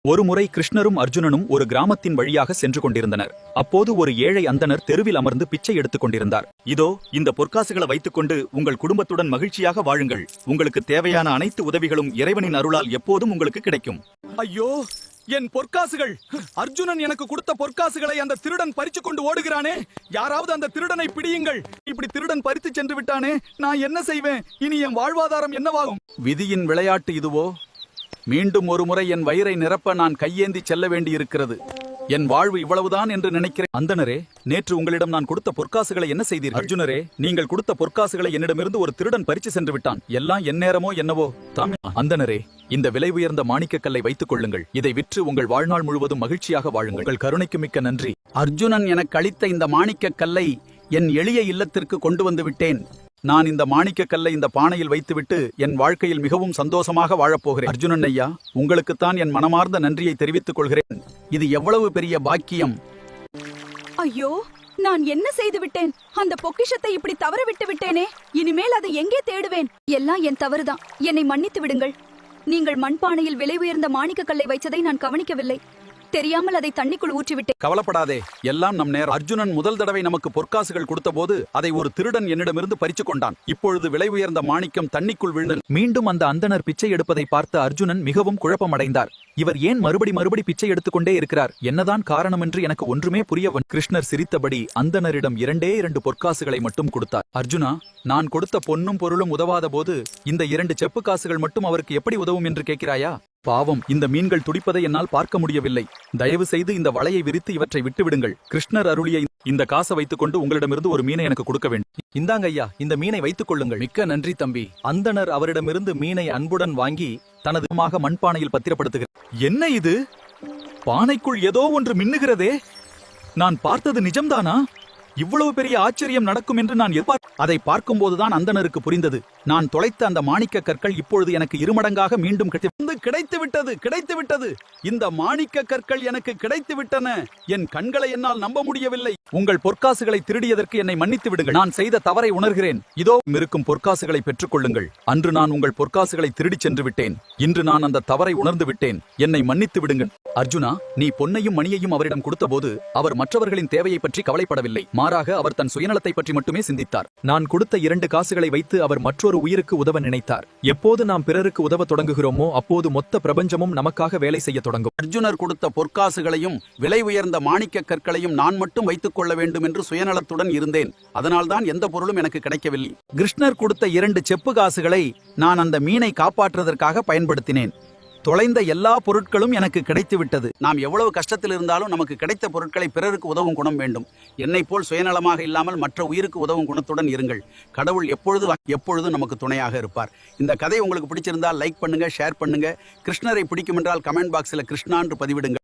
ஒருமுறை கிருஷ்ணரும் அர்ஜுனனும் ஒரு கிராமத்தின் வழியாக சென்று கொண்டிருந்தனர். அப்போது ஒரு ஏழை அந்தணர் தெருவில் அமர்ந்து பிச்சை எடுத்துக் கொண்டிருந்தார். இதோ இந்த பொற்காசுகளை வைத்துக்கொண்டு உங்கள் குடும்பத்துடன் மகிழ்ச்சியாக வாழுங்கள். உங்களுக்கு தேவையான அனைத்து உதவிகளும் இறைவனின் அருளால் எப்போதும் உங்களுக்கு கிடைக்கும். ஐயோ, என் பொற்காசுகள்! அர்ஜுனன் எனக்கு கொடுத்த பொற்காசுகளை அந்த திருடன் பறிச்சு கொண்டு ஓடுகிறானே. யாராவது அந்த திருடனை பிடியுங்கள். இப்படி திருடன் பறித்து சென்று விட்டானே, நான் என்ன செய்வேன்? இனி என் வாழ்வாதாரம் என்னவாகும்? விதியின் விளையாட்டு இதுவோ? மீண்டும் ஒரு முறை என் வயிறை நிரப்ப நான் கையேந்தி செல்ல வேண்டியிருக்கிறது. என் வாழ்வு இவ்வளவுதான் என்று நினைக்கிறேன். அந்தணரே, நேற்று உங்களிடம் நான் கொடுத்த பொற்காசுகளை என்ன செய்தீர்கள்? அர்ஜுனரே, நீங்கள் கொடுத்த பொற்காசுகளை என்னிடமிருந்து ஒரு திருடன் பறிச்சு சென்று விட்டான். எல்லாம் என் நேரமோ என்னவோ? அந்தணரே, இந்த விலை உயர்ந்த மாணிக்கக்கல்லை வைத்துக் கொள்ளுங்கள். இதை விற்று உங்கள் வாழ்நாள் முழுவதும் மகிழ்ச்சியாக வாழுங்கள். உங்கள் கருணைக்கு மிக்க நன்றி. அர்ஜுனன் எனக்கு அளித்த இந்த மாணிக்கக்கல்லை என் எளிய இல்லத்திற்கு கொண்டு வந்து விட்டேன். நான் இந்த மாணிக்கக்கல்லை இந்த பானையில் வைத்துவிட்டு என் வாழ்க்கையில் மிகவும் சந்தோஷமாக வாழப்போகிறேன். அர்ஜுனன் ஐயா, உங்களுக்குத்தான் என் மனமார்ந்த நன்றியை தெரிவித்துக் கொள்கிறேன். இது எவ்வளவு பெரிய பாக்கியம்! ஐயோ, நான் என்ன செய்து விட்டேன்? அந்த பொக்கிஷத்தை இப்படி தவற விட்டு விட்டேனே. இனிமேல் அதை எங்கே தேடுவேன்? எல்லாம் என் தவறுதான். என்னை மன்னித்து விடுங்கள். நீங்கள் மண்பானையில் விலை உயர்ந்த மாணிக்கக்கல்லை வைச்சதை நான் கவனிக்கவில்லை. தெரியாமல் அதை தண்ணிக்குள் ஊற்றிவிட்டேன். கவலைப்படாதே, எல்லாம் நம் நேரம். அர்ஜுனன் முதல் தடவை நமக்கு பொற்காசுகள் கொடுத்த போது அதை ஒரு திருடன் என்னிடமிருந்து பறிச்சு கொண்டான். இப்பொழுது விலை உயர்ந்த மாணிக்கம் தண்ணிக்குள் விழுந்தது. மீண்டும் அந்த அந்தணர் பிச்சை எடுப்பதை பார்த்த அர்ஜுனன் மிகவும் குழப்பமடைந்தார். இவர் ஏன் மறுபடி பிச்சை எடுத்துக்கொண்டே இருக்கிறார்? என்னதான் காரணம் என்று எனக்கு ஒன்றுமே புரியவன். கிருஷ்ணர் சிரித்தபடி அந்தணரிடம் 2 பொற்காசுகளை மட்டும் கொடுத்தார். அர்ஜுனா, நான் கொடுத்த பொன்னும் பொருளும் உதவாத போது இந்த 2 செப்பு காசுகள் மட்டும் அவருக்கு எப்படி உதவும் என்று கேட்கிறாயா? பாவம், இந்த மீன்கள் துடிப்பதை என்னால் பார்க்க முடியவில்லை. தயவு செய்து இந்த வலையை விரித்து இவற்றை விட்டுவிடுங்கள். கிருஷ்ணர் அருளிய இந்த காசை வைத்துக் கொண்டு உங்களிடமிருந்து ஒரு மீனை எனக்கு கொடுக்க வேண்டும். இந்தாங்க ஐயா, இந்த மீனை வைத்துக் கொள்ளுங்கள். மிக்க நன்றி தம்பி. அந்தணர் அவரிடமிருந்து மீனை அன்புடன் வாங்கி தனது மண்பானையில் பத்திரப்படுத்துகிறார். என்ன இது? பானைக்குள் ஏதோ ஒன்று மின்னுகிறதே. நான் பார்த்தது நிஜம்தானா? இவ்வளவு பெரிய ஆச்சரியம் நடக்கும் என்று நான் அதை பார்க்கும்போதுதான் அந்தணருக்கு புரிந்தது. நான் தொலைத்த அந்த மாணிக்க கற்கள் இப்பொழுது எனக்கு 2 மடங்காக மீண்டும் கிடைத்து விட்டது. இந்த மாணிக்க கற்கள் எனக்கு கிடைத்து விட்டன. என் கண்களை என்னால் நம்ப முடியவில்லை. உங்கள் பொற்காசுகளை திருடியதற்கு என்னை மன்னித்து விடுங்கள். நான் செய்த தவறை உணர்கிறேன். இதோ இருக்கும் பொற்காசுகளை பெற்றுக் கொள்ளுங்கள். அன்று நான் உங்கள் பொற்காசுகளை திருடிச் சென்று விட்டேன். இன்று நான் அந்த தவறை உணர்ந்து விட்டேன். என்னை மன்னித்து விடுங்கள். அர்ஜுனா, நீ பொன்னையும் மணியையும் அவரிடம் கொடுத்த போது அவர் மற்றவர்களின் தேவையை பற்றி கவலைப்படவில்லை. மாறாக அவர் தன் சுயநலத்தை பற்றி மட்டுமே சிந்தித்தார். நான் கொடுத்த 2 காசுகளை வைத்து அவர் மற்றொரு உயிருக்கு உதவ நினைத்தார். எப்போது நாம் பிறருக்கு உதவ தொடங்குகிறோமோ அப்போது மொத்த பிரபஞ்சமும் நமக்காக வேலை செய்ய தொடங்கும். அர்ஜுனர் கொடுத்த பொற்காசுகளையும் விலை உயர்ந்த மாணிக்க கற்களையும் நான் மட்டும் வைத்துக் கொள்ள வேண்டும் என்று சுயநலத்துடன் இருந்தேன். அதனால்தான் எந்த பொருளும் எனக்கு கிடைக்கவில்லை. கிருஷ்ணர் கொடுத்த 2 செப்பு காசுகளை நான் அந்த மீனை காப்பாற்றுவதற்காக பயன்படுத்தினேன். தொலைந்த எல்லா பொருட்களும் எனக்கு கிடைத்து விட்டது. நாம் எவ்வளவு கஷ்டத்தில் இருந்தாலும் நமக்கு கிடைத்த பொருட்களை பிறருக்கு உதவும் குணம் வேண்டும். என்னை போல் சுயநலமாக இல்லாமல் மற்ற உயிருக்கு உதவும் குணத்துடன் இருங்கள். கடவுள் எப்பொழுதும் நமக்கு துணையாக இருப்பார். இந்த கதை உங்களுக்கு பிடிச்சிருந்தால் லைக் பண்ணுங்க, ஷேர் பண்ணுங்க. கிருஷ்ணரை பிடிக்கும் என்றால் கமெண்ட் பாக்ஸில் கிருஷ்ணா என்று பதிவிடுங்க.